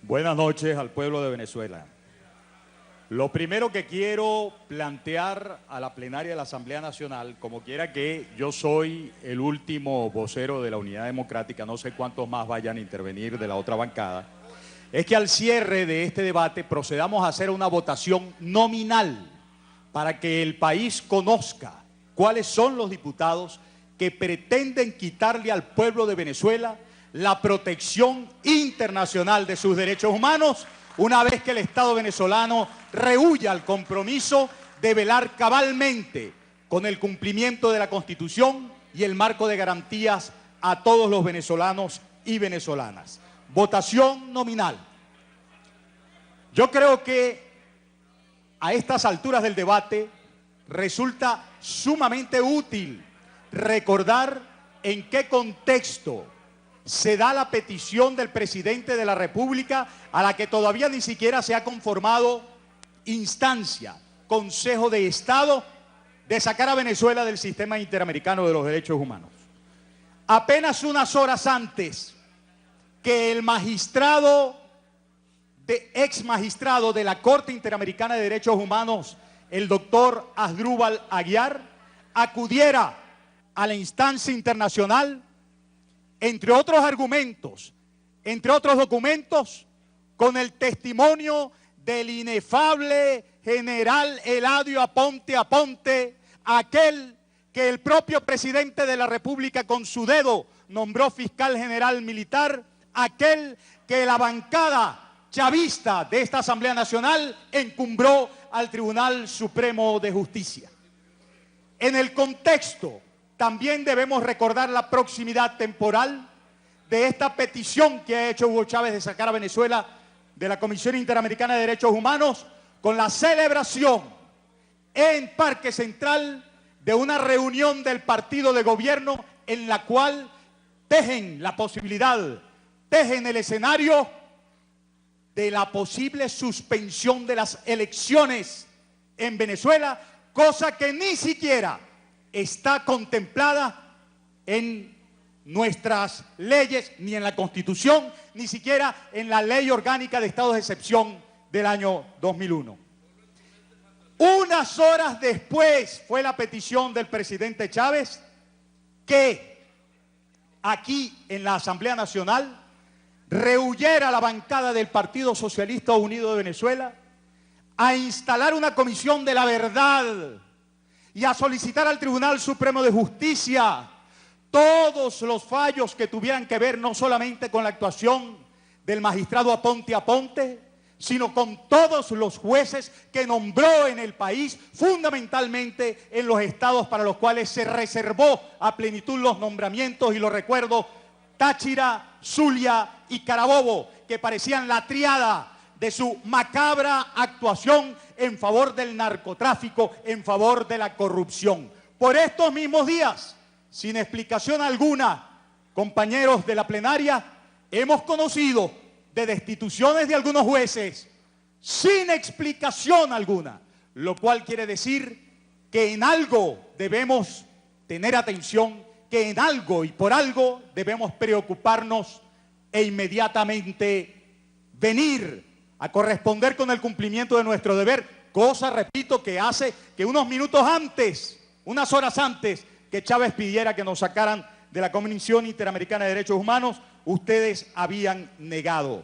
Buenas noches al pueblo de Venezuela. Lo primero que quiero plantear a la plenaria de la Asamblea Nacional, como quiera que yo soy el último vocero de la Unidad Democrática, no sé cuántos más vayan a intervenir de la otra bancada, es que al cierre de este debate procedamos a hacer una votación nominal para que el país conozca cuáles son los diputados que pretenden quitarle al pueblo de Venezuela la protección internacional de sus derechos humanos, una vez que el Estado venezolano rehúya el compromiso de velar cabalmente con el cumplimiento de la Constitución y el marco de garantías a todos los venezolanos y venezolanas. Votación nominal. Yo creo que a estas alturas del debate resulta sumamente útil recordar en qué contexto se da la petición del presidente de la República, a la que todavía ni siquiera se ha conformado instancia, Consejo de Estado, de sacar a Venezuela del sistema interamericano de los derechos humanos. Apenas unas horas antes que el ex magistrado de la Corte Interamericana de Derechos Humanos, el doctor Asdrúbal Aguiar, acudiera a la instancia internacional, entre otros argumentos, entre otros documentos, con el testimonio del inefable general Eladio Aponte Aponte, aquel que el propio presidente de la República con su dedo nombró fiscal general militar, aquel que la bancada chavista de esta Asamblea Nacional encumbró al Tribunal Supremo de Justicia. En el contexto, también debemos recordar la proximidad temporal de esta petición que ha hecho Hugo Chávez de sacar a Venezuela de la Comisión Interamericana de Derechos Humanos, con la celebración en Parque Central de una reunión del partido de gobierno en la cual tejen la posibilidad, tejen el escenario de la posible suspensión de las elecciones en Venezuela, cosa que ni siquiera está contemplada en nuestras leyes, ni en la Constitución, ni siquiera en la Ley Orgánica de Estados de Excepción del año 2001. Unas horas después fue la petición del presidente Chávez que aquí en la Asamblea Nacional rehuyera la bancada del Partido Socialista Unido de Venezuela a instalar una comisión de la verdad y a solicitar al Tribunal Supremo de Justicia todos los fallos que tuvieran que ver no solamente con la actuación del magistrado Aponte Aponte, sino con todos los jueces que nombró en el país, fundamentalmente en los estados para los cuales se reservó a plenitud los nombramientos, y lo recuerdo, Táchira, Zulia y Carabobo, que parecían la triada de su macabra actuación en favor del narcotráfico, en favor de la corrupción. Por estos mismos días, sin explicación alguna, compañeros de la plenaria, hemos conocido de destituciones de algunos jueces sin explicación alguna, lo cual quiere decir que en algo debemos tener atención, que en algo y por algo debemos preocuparnos e inmediatamente venir a corresponder con el cumplimiento de nuestro deber, cosa, repito, que hace que unos minutos antes, unas horas antes que Chávez pidiera que nos sacaran de la Comisión Interamericana de Derechos Humanos, ustedes habían negado.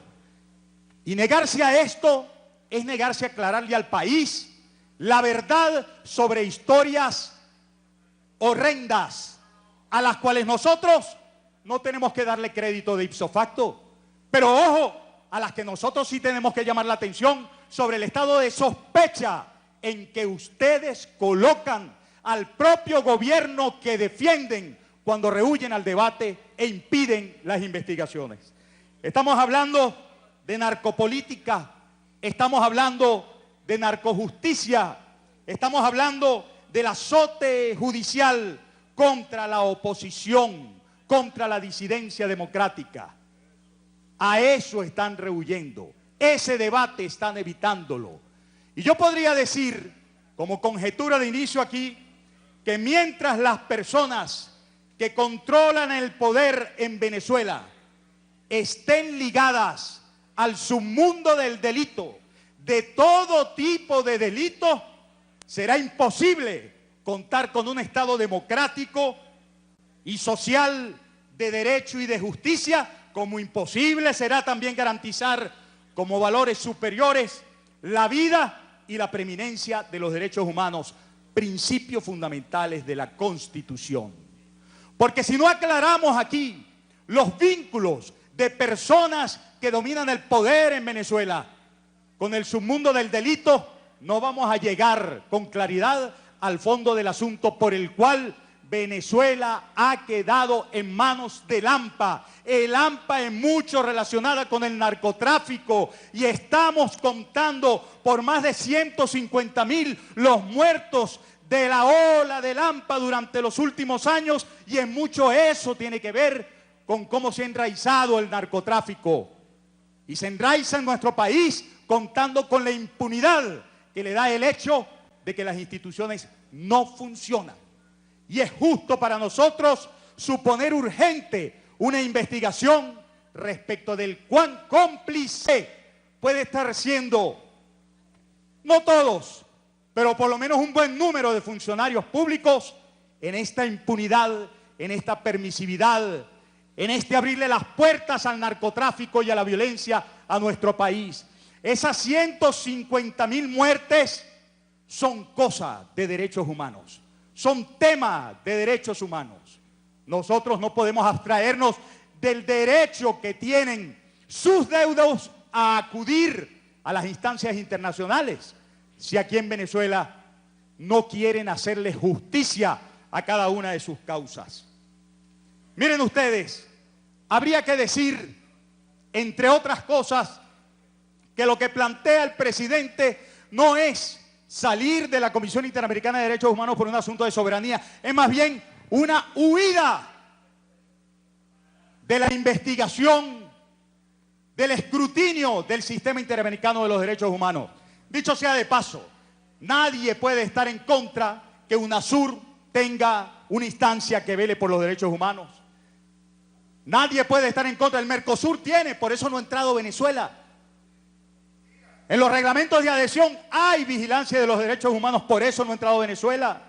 Y negarse a esto es negarse a aclararle al país la verdad sobre historias horrendas a las cuales nosotros no tenemos que darle crédito de ipso facto, pero ojo, a las que nosotros sí tenemos que llamar la atención sobre el estado de sospecha en que ustedes colocan al propio gobierno que defienden cuando rehuyen al debate e impiden las investigaciones. Estamos hablando de narcopolítica, estamos hablando de narcojusticia, estamos hablando del azote judicial contra la oposición, contra la disidencia democrática. A eso están rehuyendo, ese debate están evitándolo. Y yo podría decir, como conjetura de inicio aquí, que mientras las personas que controlan el poder en Venezuela estén ligadas al submundo del delito, de todo tipo de delitos, será imposible contar con un Estado democrático y social de derecho y de justicia, como imposible será también garantizar como valores superiores la vida y la preeminencia de los derechos humanos, principios fundamentales de la Constitución. Porque si no aclaramos aquí los vínculos de personas que dominan el poder en Venezuela con el submundo del delito, no vamos a llegar con claridad al fondo del asunto por el cual Venezuela ha quedado en manos del AMPA. El AMPA es mucho relacionada con el narcotráfico y estamos contando por más de 150.000 los muertos de la ola del AMPA durante los últimos años, y en mucho eso tiene que ver con cómo se ha enraizado el narcotráfico. Y se enraiza en nuestro país contando con la impunidad que le da el hecho de que las instituciones no funcionan. Y es justo para nosotros suponer urgente una investigación respecto del cuán cómplice puede estar siendo, no todos, pero por lo menos un buen número de funcionarios públicos en esta impunidad, en esta permisividad, en este abrirle las puertas al narcotráfico y a la violencia a nuestro país. Esas 150.000 muertes son cosa de derechos humanos. Son tema de derechos humanos. Nosotros no podemos abstraernos del derecho que tienen sus deudos a acudir a las instancias internacionales si aquí en Venezuela no quieren hacerle justicia a cada una de sus causas. Miren ustedes, habría que decir, entre otras cosas, que lo que plantea el presidente no es salir de la Comisión Interamericana de Derechos Humanos por un asunto de soberanía, es más bien una huida de la investigación, del escrutinio del sistema interamericano de los derechos humanos. Dicho sea de paso, nadie puede estar en contra que UNASUR tenga una instancia que vele por los derechos humanos. Nadie puede estar en contra, el Mercosur tiene, por eso no ha entrado Venezuela. En los reglamentos de adhesión hay vigilancia de los derechos humanos, por eso no ha entrado Venezuela.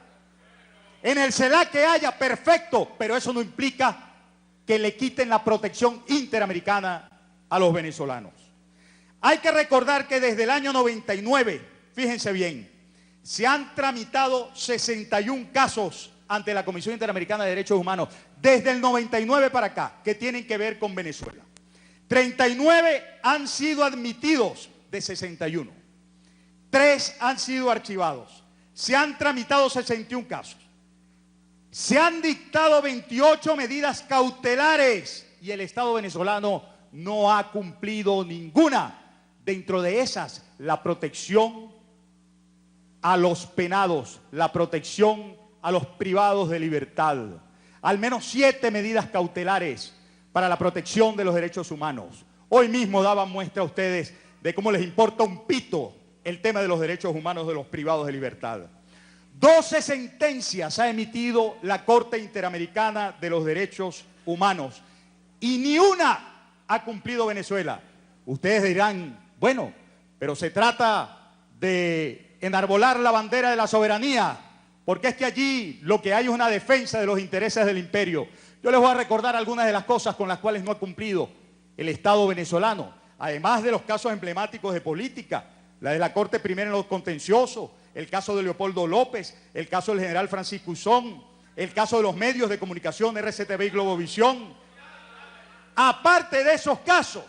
En el CELAC que haya, perfecto, pero eso no implica que le quiten la protección interamericana a los venezolanos. Hay que recordar que desde el año 99, fíjense bien, se han tramitado 61 casos ante la Comisión Interamericana de Derechos Humanos, desde el 99 para acá, que tienen que ver con Venezuela. 39 han sido admitidos de 61. 3 han sido archivados. Se han tramitado 61 casos. Se han dictado 28 medidas cautelares y el Estado venezolano no ha cumplido ninguna. Dentro de esas, la protección a los penados, la protección a los privados de libertad. Al menos 7 medidas cautelares para la protección de los derechos humanos. Hoy mismo daban muestra a ustedes de cómo les importa un pito el tema de los derechos humanos de los privados de libertad. 12 sentencias ha emitido la Corte Interamericana de los Derechos Humanos y ni una ha cumplido Venezuela. Ustedes dirán, bueno, pero se trata de enarbolar la bandera de la soberanía, porque es que allí lo que hay es una defensa de los intereses del imperio. Yo les voy a recordar algunas de las cosas con las cuales no ha cumplido el Estado venezolano, además de los casos emblemáticos de política, la de la Corte Primera en los contenciosos, el caso de Leopoldo López, el caso del general Francisco Uzón, el caso de los medios de comunicación RCTV y Globovisión. Aparte de esos casos,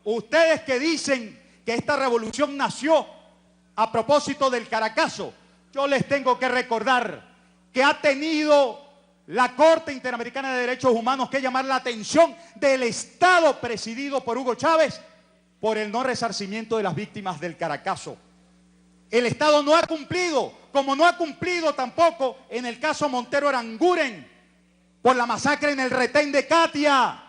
ustedes que dicen que esta revolución nació a propósito del Caracazo, yo les tengo que recordar que ha tenido la Corte Interamericana de Derechos Humanos que llamar la atención del Estado presidido por Hugo Chávez por el no resarcimiento de las víctimas del Caracazo. El Estado no ha cumplido, como no ha cumplido tampoco en el caso Montero Aranguren por la masacre en el retén de Katia.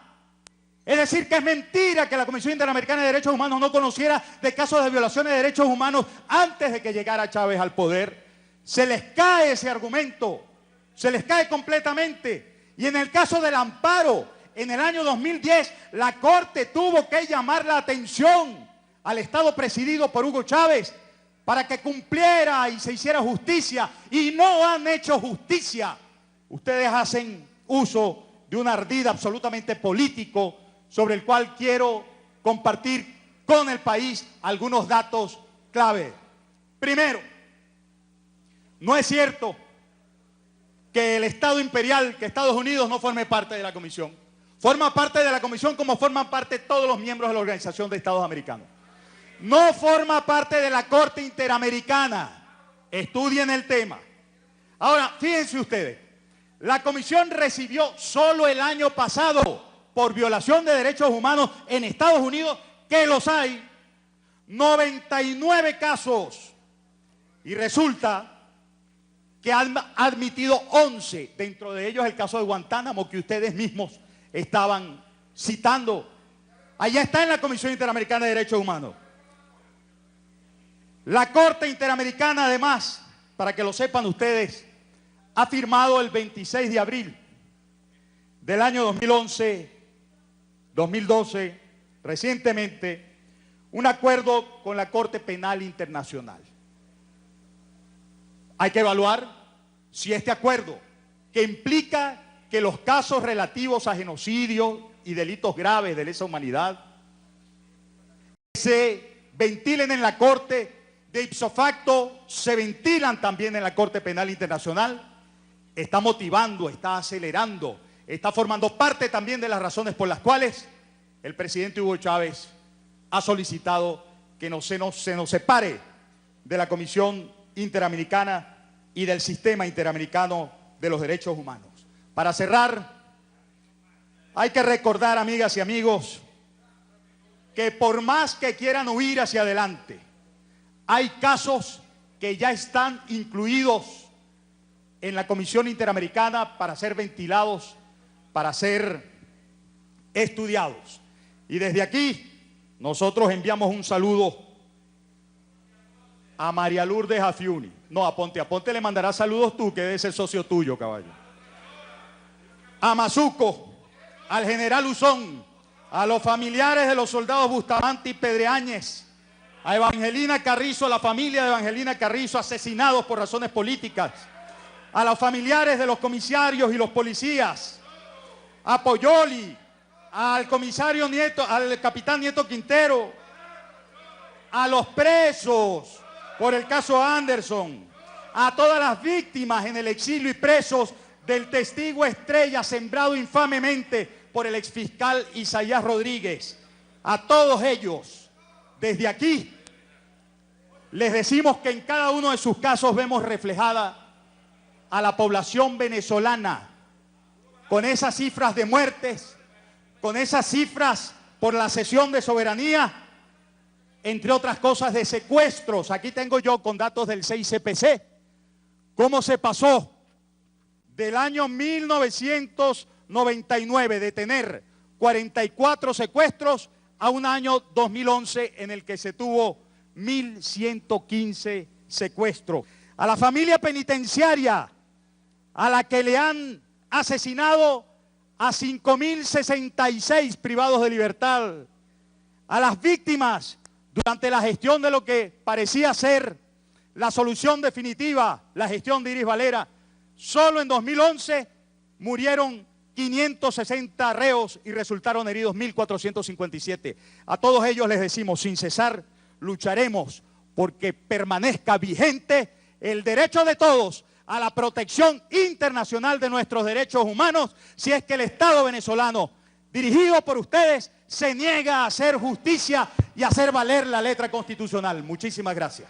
Es decir, que es mentira que la Comisión Interamericana de Derechos Humanos no conociera de casos de violaciones de derechos humanos antes de que llegara Chávez al poder. Se les cae ese argumento, se les cae completamente. Y en el caso del amparo, en el año 2010, la Corte tuvo que llamar la atención al Estado presidido por Hugo Chávez para que cumpliera y se hiciera justicia, y no han hecho justicia. Ustedes hacen uso de un ardid absolutamente político sobre el cual quiero compartir con el país algunos datos clave. Primero, no es cierto que el Estado imperial, que Estados Unidos no forme parte de la comisión. Forma parte de la comisión como forman parte todos los miembros de la Organización de Estados Americanos. No forma parte de la Corte Interamericana. Estudien el tema. Ahora, fíjense ustedes, la comisión recibió solo el año pasado, por violación de derechos humanos en Estados Unidos, que los hay, 99 casos. Y resulta que han admitido 11, dentro de ellos el caso de Guantánamo, que ustedes mismos estaban citando. Allá está en la Comisión Interamericana de Derechos Humanos. La Corte Interamericana, además, para que lo sepan ustedes, ha firmado el 26 de abril del año 2012, recientemente, un acuerdo con la Corte Penal Internacional. Hay que evaluar si este acuerdo, que implica que los casos relativos a genocidio y delitos graves de lesa humanidad se ventilen en la Corte, de ipso facto se ventilan también en la Corte Penal Internacional, está motivando, está acelerando, está formando parte también de las razones por las cuales el presidente Hugo Chávez ha solicitado que se nos separe de la Comisión Interamericana y del Sistema Interamericano de los Derechos Humanos. Para cerrar, hay que recordar, amigas y amigos, que por más que quieran huir hacia adelante, hay casos que ya están incluidos en la Comisión Interamericana para ser ventilados, para ser estudiados. Y desde aquí nosotros enviamos un saludo a María Lourdes Afiuni. No, a Ponte le mandará saludos tú, que debe ser socio tuyo, caballo. A Mazuco, al general Uzón, a los familiares de los soldados Bustamante y Pedreáñez, a Evangelina Carrizo, a la familia de Evangelina Carrizo, asesinados por razones políticas, a los familiares de los comisarios y los policías, a Poyoli, al comisario Nieto, al capitán Nieto Quintero, a los presos por el caso Anderson, a todas las víctimas en el exilio y presos del testigo estrella sembrado infamemente por el exfiscal Isaías Rodríguez. A todos ellos, desde aquí, les decimos que en cada uno de sus casos vemos reflejada a la población venezolana, con esas cifras de muertes, con esas cifras por la cesión de soberanía, entre otras cosas de secuestros. Aquí tengo yo con datos del CICPC, cómo se pasó del año 1999 de tener 44 secuestros a un año 2011 en el que se tuvo 1.115 secuestros. A la familia penitenciaria, a la que le han asesinado a 5.066 privados de libertad, a las víctimas durante la gestión de lo que parecía ser la solución definitiva, la gestión de Iris Valera, solo en 2011 murieron 560 reos y resultaron heridos 1.457. A todos ellos les decimos, sin cesar, lucharemos porque permanezca vigente el derecho de todos a la protección internacional de nuestros derechos humanos, si es que el Estado venezolano, dirigido por ustedes, se niega a hacer justicia y a hacer valer la letra constitucional. Muchísimas gracias.